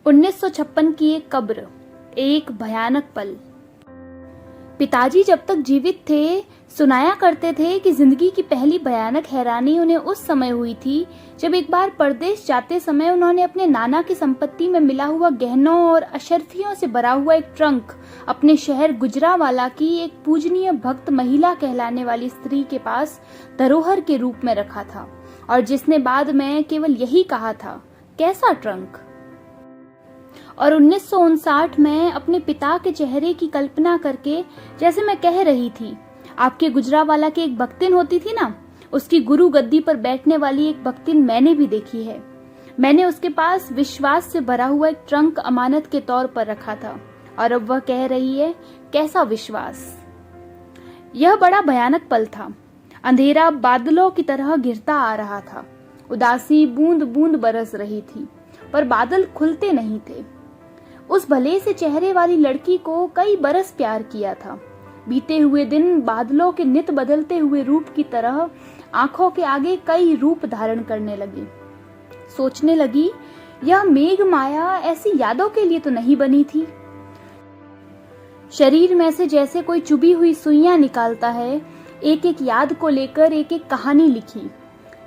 1956 की एक कब्र, एक भयानक पल। पिताजी जब तक जीवित थे सुनाया करते थे कि जिंदगी की पहली भयानक हैरानी उन्हें उस समय हुई थी जब एक बार परदेश जाते समय उन्होंने अपने नाना की संपत्ति में मिला हुआ गहनों और अशर्फियों से भरा हुआ एक ट्रंक अपने शहर गुजरावाला की एक पूजनीय भक्त महिला कहलाने वाली स्त्री के पास धरोहर के रूप में रखा था, और जिसने बाद में केवल यही कहा था, कैसा ट्रंक। और 1959 में अपने पिता के चेहरे की कल्पना करके, जैसे मैं कह रही थी, आपके गुजरावाला की एक भक्तिन होती थी ना, उसकी गुरु गद्दी पर बैठने वाली एक भक्तिन मैंने भी देखी है। मैंने उसके पास विश्वास से भरा हुआ एक ट्रंक अमानत के तौर पर रखा था, और अब वह कह रही है, कैसा विश्वास। यह बड़ा भयानक पल था। अंधेरा बादलों की तरह घिरता आ रहा था। उदासी बूंद बूंद बरस रही थी, पर बादल खुलते नहीं थे। उस भले से चेहरे वाली लड़की को कई बरस प्यार किया था। बीते हुए दिन बादलों के नित बदलते हुए रूप की तरह आंखों के आगे कई रूप धारण करने लगे। सोचने लगी, यह मेघ माया ऐसी यादों के लिए तो नहीं बनी थी। शरीर में से जैसे कोई चुभी हुई सुइयां निकालता है, एक एक याद को लेकर एक एक कहानी लिखी।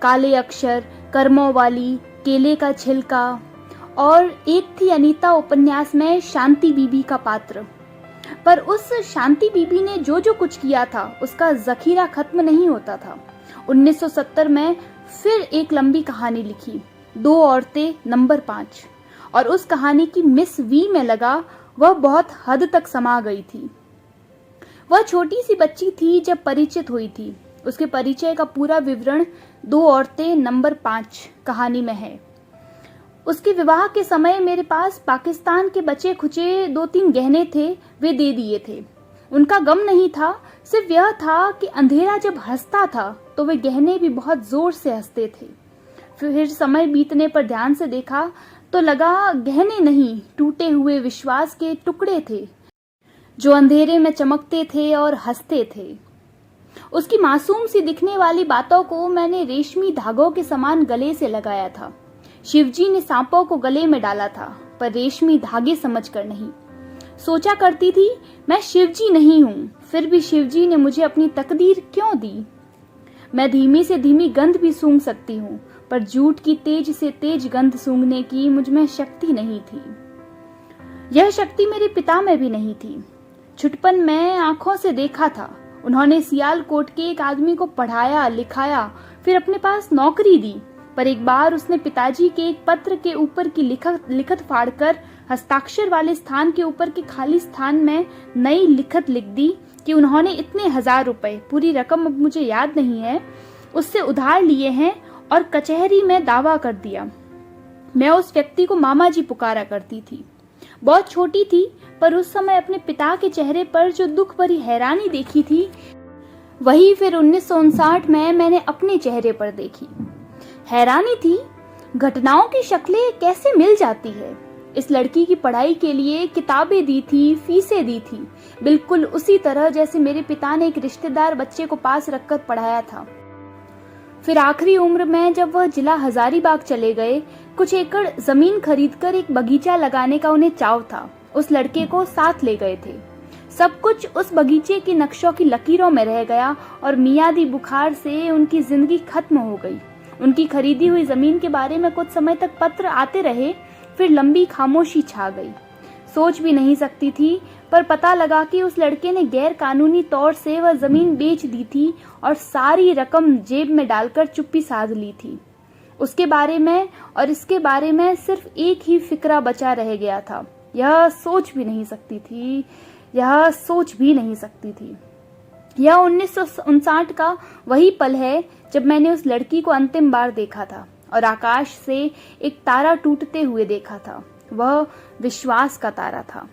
काले अक्षर, कर्मों वाली, केले का छिलका, और एक थी अनीता उपन्यास में शांति बीबी का पात्र। पर उस शांति बीबी ने जो जो कुछ किया था उसका जखीरा खत्म नहीं होता था। 1970 में फिर एक लंबी कहानी लिखी, 2 औरतें नंबर 5, और उस कहानी की मिस वी में लगा वह बहुत हद तक समा गई थी। वह छोटी सी बच्ची थी जब परिचित हुई थी। उसके परिचय का पूरा विवरण 2 औरतें नंबर 5 कहानी में है। उसके विवाह के समय मेरे पास पाकिस्तान के बचे खुचे 2-3 गहने थे, वे दे दिए थे। उनका गम नहीं था, सिर्फ यह था कि अंधेरा जब हंसता था तो वे गहने भी बहुत जोर से हंसते थे। फिर समय बीतने पर ध्यान से देखा तो लगा गहने नहीं, टूटे हुए विश्वास के टुकड़े थे जो अंधेरे में चमकते थे और हंसते थे। उसकी मासूम सी दिखने वाली बातों को मैंने रेशमी धागों के समान गले से लगाया था। शिवजी ने सांपों को गले में डाला था, पर रेशमी धागे समझकर नहीं। सोचा करती थी, मैं शिवजी नहीं हूं, फिर भी शिवजी ने मुझे अपनी तकदीर क्यों दी। मैं धीमी से धीमी गंध भी सूंघ सकती हूँ, पर झूठ की तेज से तेज गंध सूंघने की मुझ में शक्ति नहीं थी। यह शक्ति मेरे पिता में भी नहीं थी। छुटपन में आंखों से देखा था, उन्होंने सियालकोट के एक आदमी को पढ़ाया लिखाया, फिर अपने पास नौकरी दी। पर एक बार उसने पिताजी के एक पत्र के ऊपर की लिखत फाड़कर हस्ताक्षर वाले स्थान के ऊपर के खाली स्थान में नई लिखत लिख दी कि उन्होंने इतने 1000 रुपए, पूरी रकम अब मुझे याद नहीं है, उससे उधार लिए हैं, और कचहरी में दावा कर दिया। मैं उस व्यक्ति को मामा जी पुकारा करती थी। बहुत छोटी थी, पर उस समय अपने पिता के चेहरे पर जो दुख भरी हैरानी देखी थी, वही फिर 1959 में मैंने अपने चेहरे पर देखी। हैरानी थी, घटनाओं की शक्लें कैसे मिल जाती है। इस लड़की की पढ़ाई के लिए किताबें दी थी, फीसें दी थी, बिल्कुल उसी तरह जैसे मेरे पिता ने एक रिश्तेदार बच्चे को पास रखकर पढ़ाया था। फिर आखिरी उम्र में जब वह जिला हजारीबाग चले गए, कुछ एकड़ जमीन खरीदकर एक बगीचा लगाने का उन्हें चाव था। उस लड़के को साथ ले गए थे। सब कुछ उस बगीचे के नक्शों की लकीरों में रह गया, और मियादी बुखार से उनकी जिंदगी खत्म हो गई। उनकी खरीदी हुई जमीन के बारे में कुछ समय तक पत्र आते रहे, फिर लंबी खामोशी छा गई। सोच भी नहीं सकती थी, पर पता लगा कि उस लड़के ने गैर कानूनी तौर से वह जमीन बेच दी थी और सारी रकम जेब में डालकर चुप्पी साध ली थी। उसके बारे में और इसके बारे में सिर्फ एक ही फिक्रा बचा रह गया था, यह सोच भी नहीं सकती थी, यह सोच भी नहीं सकती थी। यह 1959 का वही पल है जब मैंने उस लड़की को अंतिम बार देखा था और आकाश से एक तारा टूटते हुए देखा था। वह विश्वास का तारा था।